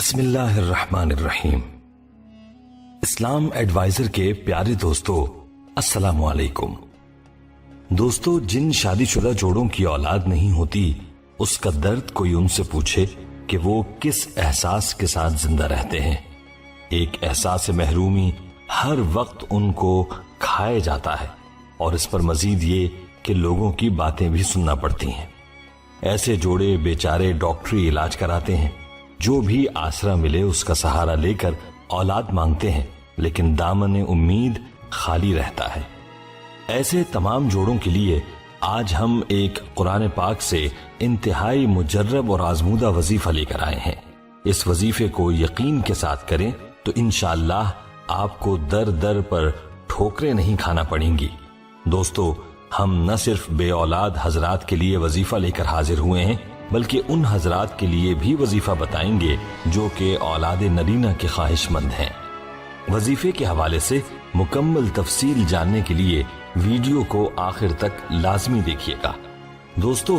بسم اللہ الرحمن الرحیم۔ اسلام ایڈوائزر کے پیارے دوستو، السلام علیکم۔ دوستو، جن شادی شدہ جوڑوں کی اولاد نہیں ہوتی، اس کا درد کوئی ان سے پوچھے کہ وہ کس احساس کے ساتھ زندہ رہتے ہیں۔ ایک احساس محرومی ہر وقت ان کو کھائے جاتا ہے، اور اس پر مزید یہ کہ لوگوں کی باتیں بھی سننا پڑتی ہیں۔ ایسے جوڑے بیچارے ڈاکٹری علاج کراتے ہیں، جو بھی آسرا ملے اس کا سہارا لے کر اولاد مانگتے ہیں، لیکن دامن امید خالی رہتا ہے۔ ایسے تمام جوڑوں کے لیے آج ہم ایک قرآن پاک سے انتہائی مجرب اور آزمودہ وظیفہ لے کر آئے ہیں۔ اس وظیفے کو یقین کے ساتھ کریں تو انشاءاللہ آپ کو در در پر ٹھوکریں نہیں کھانا پڑیں گی۔ دوستو، ہم نہ صرف بے اولاد حضرات کے لیے وظیفہ لے کر حاضر ہوئے ہیں، بلکہ ان حضرات کے لیے بھی وظیفہ بتائیں گے جو کہ اولاد نرینہ کے خواہش مند ہیں۔ وظیفے کے حوالے سے مکمل تفصیل جاننے کے لیے ویڈیو کو آخر تک لازمی دیکھیے گا۔ دوستو،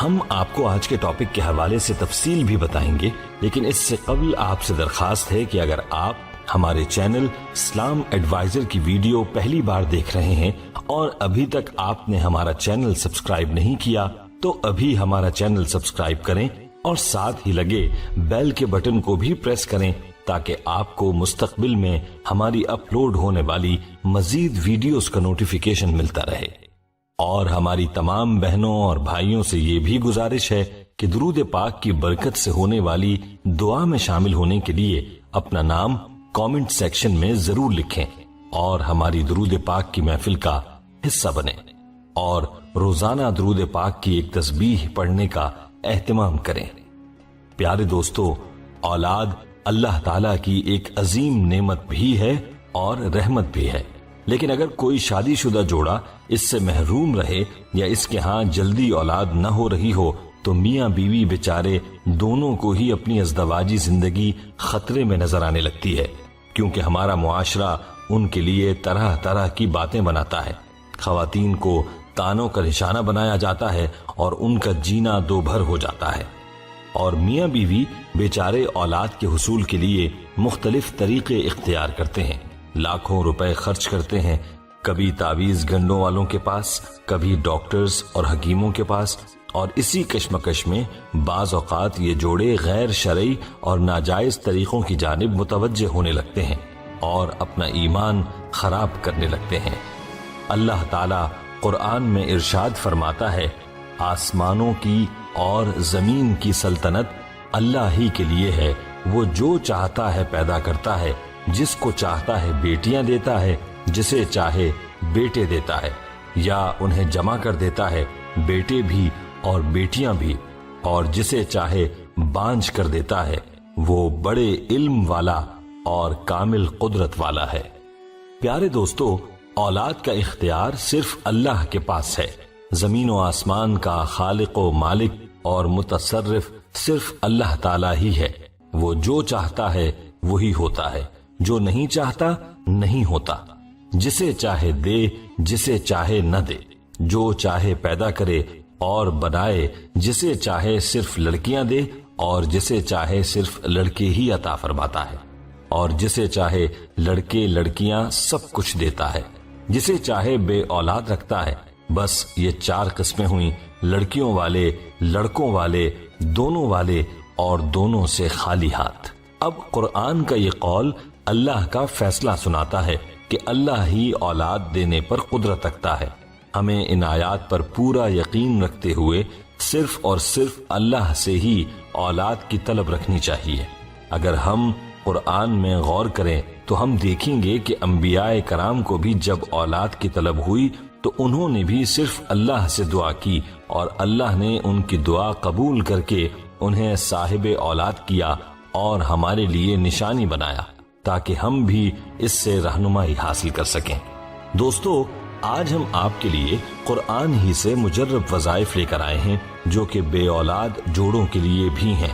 ہم آپ کو آج کے ٹاپک کے حوالے سے تفصیل بھی بتائیں گے، لیکن اس سے قبل آپ سے درخواست ہے کہ اگر آپ ہمارے چینل اسلام ایڈوائزر کی ویڈیو پہلی بار دیکھ رہے ہیں اور ابھی تک آپ نے ہمارا چینل سبسکرائب نہیں کیا تو ابھی ہمارا چینل سبسکرائب کریں اور ساتھ ہی لگے بیل کے بٹن کو بھی پریس کریں تاکہ آپ کو مستقبل میں ہماری اپلوڈ ہونے والی مزید ویڈیوز کا نوٹیفیکیشن ملتا رہے۔ اور ہماری تمام بہنوں اور بھائیوں سے یہ بھی گزارش ہے کہ درود پاک کی برکت سے ہونے والی دعا میں شامل ہونے کے لیے اپنا نام کامنٹ سیکشن میں ضرور لکھیں اور ہماری درود پاک کی محفل کا حصہ بنیں، اور روزانہ درود پاک کی ایک تسبیح پڑھنے کا اہتمام کریں۔ پیارے دوستو، اولاد اللہ تعالیٰ کی ایک عظیم نعمت بھی ہے اور رحمت بھی ہے، لیکن اگر کوئی شادی شدہ جوڑا اس سے محروم رہے یا اس کے ہاں جلدی اولاد نہ ہو رہی ہو تو میاں بیوی بیچارے دونوں کو ہی اپنی ازدواجی زندگی خطرے میں نظر آنے لگتی ہے، کیونکہ ہمارا معاشرہ ان کے لیے طرح طرح کی باتیں بناتا ہے۔ خواتین کو تانوں کا نشانہ بنایا جاتا ہے اور ان کا جینا دو بھر ہو جاتا ہے، اور میاں بیوی بیچارے اولاد کے حصول کے لیے مختلف طریقے اختیار کرتے ہیں، لاکھوں روپے خرچ کرتے ہیں، کبھی تعویذ گنڈوں والوں کے پاس، کبھی ڈاکٹرز اور حکیموں کے پاس، اور اسی کشمکش میں بعض اوقات یہ جوڑے غیر شرعی اور ناجائز طریقوں کی جانب متوجہ ہونے لگتے ہیں اور اپنا ایمان خراب کرنے لگتے ہیں۔ اللہ تعالیٰ قرآن میں ارشاد فرماتا ہے، آسمانوں کی اور زمین کی سلطنت اللہ ہی کے لیے ہے، وہ جو چاہتا ہے پیدا کرتا ہے، جس کو چاہتا ہے بیٹیاں دیتا ہے، جسے چاہے بیٹے دیتا ہے، یا انہیں جمع کر دیتا ہے، بیٹے بھی اور بیٹیاں بھی، اور جسے چاہے بانجھ کر دیتا ہے، وہ بڑے علم والا اور کامل قدرت والا ہے۔ پیارے دوستو، اولاد کا اختیار صرف اللہ کے پاس ہے۔ زمین و آسمان کا خالق و مالک اور متصرف صرف اللہ تعالیٰ ہی ہے۔ وہ جو چاہتا ہے وہی ہوتا ہے، جو نہیں چاہتا نہیں ہوتا، جسے چاہے دے، جسے چاہے نہ دے، جو چاہے پیدا کرے اور بنائے، جسے چاہے صرف لڑکیاں دے اور جسے چاہے صرف لڑکے ہی عطا فرماتا ہے، اور جسے چاہے لڑکے لڑکیاں سب کچھ دیتا ہے، جسے چاہے بے اولاد رکھتا ہے۔ بس یہ چار قسمیں ہوئیں، لڑکیوں والے، لڑکوں والے، دونوں والے اور دونوں سے خالی ہاتھ۔ اب قرآن کا یہ قول اللہ کا فیصلہ سناتا ہے کہ اللہ ہی اولاد دینے پر قدرت رکھتا ہے۔ ہمیں ان آیات پر پورا یقین رکھتے ہوئے صرف اور صرف اللہ سے ہی اولاد کی طلب رکھنی چاہیے۔ اگر ہم قرآن میں غور کریں تو ہم دیکھیں گے کہ انبیاء کرام کو بھی جب اولاد کی طلب ہوئی تو انہوں نے بھی صرف اللہ سے دعا کی، اور اللہ نے ان کی دعا قبول کر کے انہیں صاحب اولاد کیا اور ہمارے لیے نشانی بنایا تاکہ ہم بھی اس سے رہنمائی حاصل کر سکیں۔ دوستو، آج ہم آپ کے لیے قرآن ہی سے مجرب وظائف لے کر آئے ہیں جو کہ بے اولاد جوڑوں کے لیے بھی ہیں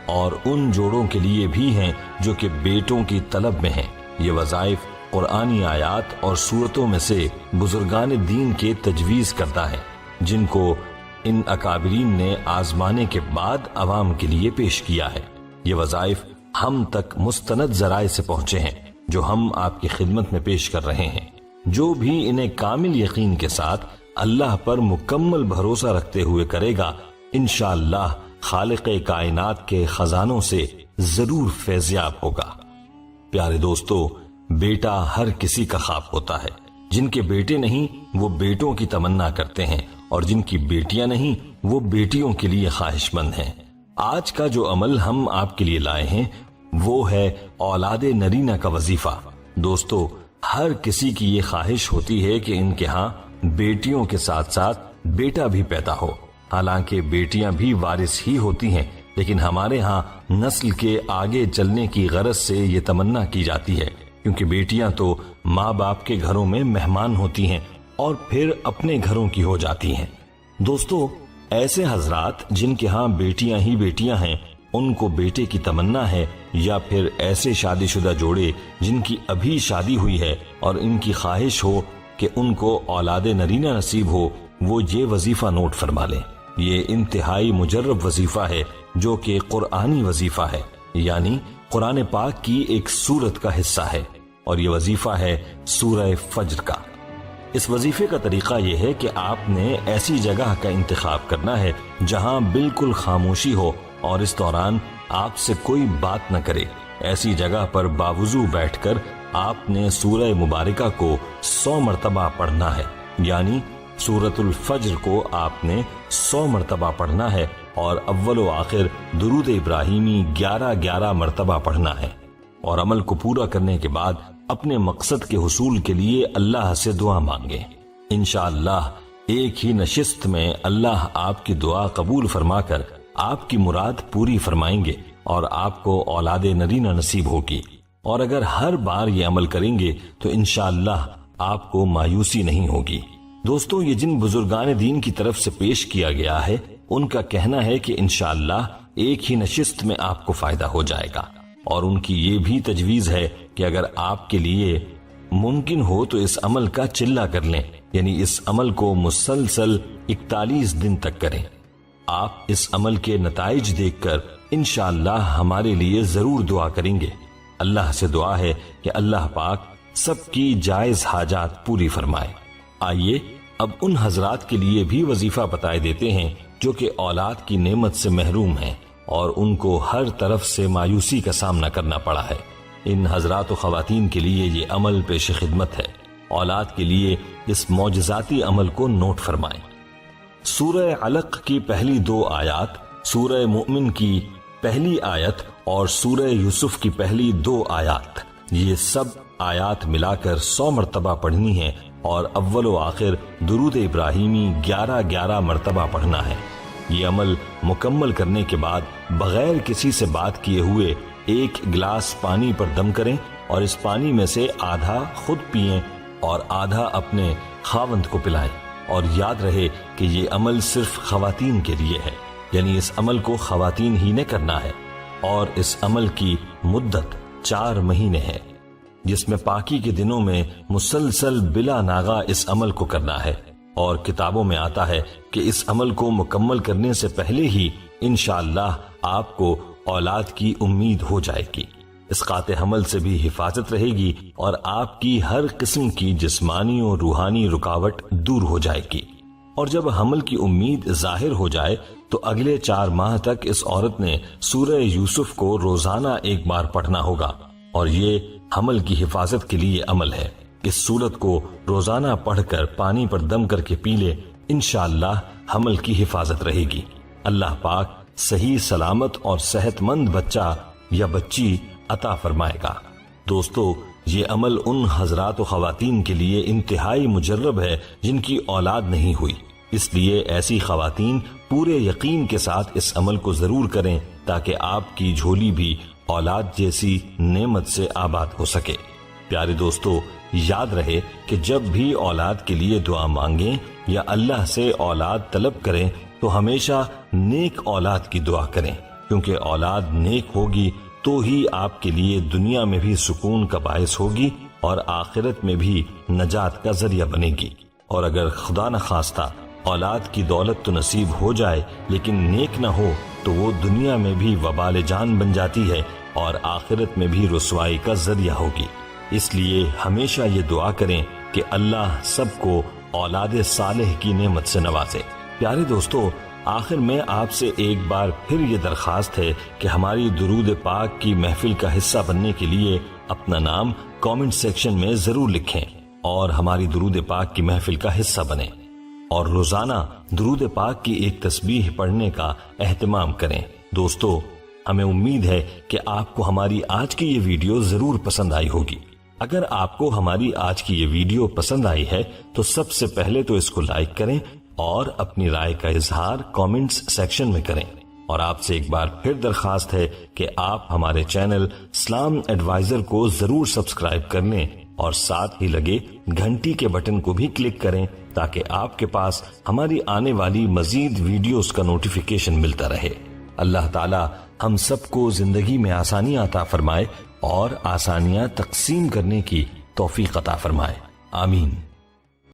اور ان جوڑوں کے لیے بھی ہیں جو کہ بیٹوں کی طلب میں ہیں۔ یہ وظائف قرآنی آیات اور سورتوں میں سے بزرگان دین کے تجویز کردہ ہیں، جن کو ان اکابرین نے آزمانے کے بعد عوام کے لیے پیش کیا ہے۔ یہ وظائف ہم تک مستند ذرائع سے پہنچے ہیں جو ہم آپ کی خدمت میں پیش کر رہے ہیں۔ جو بھی انہیں کامل یقین کے ساتھ اللہ پر مکمل بھروسہ رکھتے ہوئے کرے گا، انشاءاللہ خالق کائنات کے خزانوں سے ضرور فیضیاب ہوگا۔ پیارے دوستو، بیٹا ہر کسی کا خواب ہوتا ہے۔ جن کے بیٹے نہیں وہ بیٹوں کی تمنا کرتے ہیں، اور جن کی بیٹیاں نہیں وہ بیٹیوں کے لیے خواہش مند ہیں۔ آج کا جو عمل ہم آپ کے لیے لائے ہیں وہ ہے اولاد نرینہ کا وظیفہ۔ دوستو، ہر کسی کی یہ خواہش ہوتی ہے کہ ان کے ہاں بیٹیوں کے ساتھ ساتھ بیٹا بھی پیدا ہو۔ حالانکہ بیٹیاں بھی وارث ہی ہوتی ہیں، لیکن ہمارے ہاں نسل کے آگے چلنے کی غرض سے یہ تمنا کی جاتی ہے، کیونکہ بیٹیاں تو ماں باپ کے گھروں میں مہمان ہوتی ہیں اور پھر اپنے گھروں کی ہو جاتی ہیں۔ دوستو، ایسے حضرات جن کے ہاں بیٹیاں ہی بیٹیاں ہیں، ان کو بیٹے کی تمنا ہے، یا پھر ایسے شادی شدہ جوڑے جن کی ابھی شادی ہوئی ہے اور ان کی خواہش ہو کہ ان کو اولاد نرینہ نصیب ہو، وہ یہ وظیفہ نوٹ فرما لیں۔ یہ انتہائی مجرب وظیفہ ہے جو کہ قرآنی وظیفہ ہے، یعنی قرآن پاک کی ایک سورت کا حصہ ہے، اور یہ وظیفہ ہے سورہ فجر کا۔ اس وظیفے کا طریقہ یہ ہے کہ آپ نے ایسی جگہ کا انتخاب کرنا ہے جہاں بالکل خاموشی ہو اور اس دوران آپ سے کوئی بات نہ کرے۔ ایسی جگہ پر باوضو بیٹھ کر آپ نے سورہ مبارکہ کو 100 مرتبہ پڑھنا ہے، یعنی سورۃ الفجر کو آپ نے 100 مرتبہ پڑھنا ہے، اور اول و آخر درود ابراہیمی 11 مرتبہ پڑھنا ہے۔ اور عمل کو پورا کرنے کے بعد اپنے مقصد کے حصول کے لیے اللہ سے دعا مانگیں۔ انشاءاللہ ایک ہی نشست میں اللہ آپ کی دعا قبول فرما کر آپ کی مراد پوری فرمائیں گے اور آپ کو اولاد نرینہ نصیب ہوگی۔ اور اگر ہر بار یہ عمل کریں گے تو انشاءاللہ آپ کو مایوسی نہیں ہوگی۔ دوستو، یہ جن بزرگان دین کی طرف سے پیش کیا گیا ہے ان کا کہنا ہے کہ انشاءاللہ ایک ہی نشست میں آپ کو فائدہ ہو جائے گا، اور ان کی یہ بھی تجویز ہے کہ اگر آپ کے لیے ممکن ہو تو اس عمل کا چلہ کر لیں، یعنی اس عمل کو مسلسل 41 دن تک کریں۔ آپ اس عمل کے نتائج دیکھ کر انشاءاللہ ہمارے لیے ضرور دعا کریں گے۔ اللہ سے دعا ہے کہ اللہ پاک سب کی جائز حاجات پوری فرمائے۔ آئیے اب ان حضرات کے لیے بھی وظیفہ بتائے دیتے ہیں جو کہ اولاد کی نعمت سے محروم ہیں اور ان کو ہر طرف سے مایوسی کا سامنا کرنا پڑا ہے۔ ان حضرات و خواتین کے لیے یہ عمل پیش خدمت ہے۔ اولاد کے لیے اس معجزاتی عمل کو نوٹ فرمائیں۔ سورہ علق کی پہلی 2 آیات، سورہ مؤمن کی پہلی آیت اور سورہ یوسف کی پہلی 2 آیات، یہ سب آیات ملا کر 100 مرتبہ پڑھنی ہے، اور اول و آخر درود ابراہیمی 11 مرتبہ پڑھنا ہے۔ یہ عمل مکمل کرنے کے بعد بغیر کسی سے بات کیے ہوئے 1 گلاس پانی پر دم کریں، اور اس پانی میں سے آدھا خود پئیں اور آدھا اپنے خاوند کو پلائیں۔ اور یاد رہے کہ یہ عمل صرف خواتین کے لیے ہے، یعنی اس عمل کو خواتین ہی نے کرنا ہے، اور اس عمل کی مدت 4 مہینے ہے، جس میں پاکی کے دنوں میں مسلسل بلا ناغہ اس عمل کو کرنا ہے۔ اور کتابوں میں آتا ہے کہ اس عمل کو مکمل کرنے سے پہلے ہی انشاءاللہ آپ کو اولاد کی امید ہو جائے گی، اسقاط حمل سے بھی حفاظت رہے گی، اور آپ کی ہر قسم کی جسمانی اور روحانی رکاوٹ دور ہو جائے گی۔ اور جب حمل کی امید ظاہر ہو جائے تو اگلے 4 ماہ تک اس عورت نے سورہ یوسف کو روزانہ 1 بار پڑھنا ہوگا، اور یہ حمل کی حفاظت کے لیے عمل ہے۔ اس سورت کو روزانہ پڑھ کر پانی پر دم کر کے پی لے، انشاءاللہ حمل کی حفاظت رہے گی۔ اللہ پاک صحیح سلامت اور صحت مند بچہ یا بچی عطا فرمائے گا۔ دوستو، یہ عمل ان حضرات و خواتین کے لیے انتہائی مجرب ہے جن کی اولاد نہیں ہوئی، اس لیے ایسی خواتین پورے یقین کے ساتھ اس عمل کو ضرور کریں تاکہ آپ کی جھولی بھی اولاد جیسی نعمت سے آباد ہو سکے۔ پیارے دوستو، یاد رہے کہ جب بھی اولاد کے لیے دعا مانگیں یا اللہ سے اولاد طلب کریں تو ہمیشہ نیک اولاد کی دعا کریں، کیونکہ اولاد نیک ہوگی تو ہی آپ کے لیے دنیا میں بھی سکون کا باعث ہوگی اور آخرت میں بھی نجات کا ذریعہ بنے گی۔ اور اگر خدا نخواستہ اولاد کی دولت تو نصیب ہو جائے لیکن نیک نہ ہو تو وہ دنیا میں بھی وبال جان بن جاتی ہے اور آخرت میں بھی رسوائی کا ذریعہ ہوگی۔ اس لیے ہمیشہ یہ دعا کریں کہ اللہ سب کو اولاد صالح کی نعمت سے نوازے۔ پیارے دوستو، آخر میں آپ سے ایک بار پھر یہ درخواست ہے کہ ہماری درود پاک کی محفل کا حصہ بننے کے لیے اپنا نام کامنٹ سیکشن میں ضرور لکھیں اور ہماری درود پاک کی محفل کا حصہ بنیں، اور روزانہ درود پاک کی ایک تسبیح پڑھنے کا اہتمام کریں۔ دوستو، ہمیں امید ہے کہ آپ کو ہماری آج کی یہ ویڈیو ضرور پسند آئی ہوگی۔ اگر آپ کو ہماری آج کی یہ ویڈیو پسند آئی ہے تو سب سے پہلے تو اس کو لائک کریں اور اپنی رائے کا اظہار کامنٹس سیکشن میں کریں، اور آپ سے ایک بار پھر درخواست ہے کہ آپ ہمارے چینل اسلام ایڈوائزر کو ضرور سبسکرائب کر لیں اور ساتھ ہی لگے گھنٹی کے بٹن کو بھی کلک کریں تاکہ آپ کے پاس ہماری آنے والی مزید ویڈیوز کا نوٹیفیکیشن ملتا رہے۔ اللہ تعالی ہم سب کو زندگی میں آسانیاں عطا فرمائے اور آسانیاں تقسیم کرنے کی توفیق عطا فرمائے، آمین۔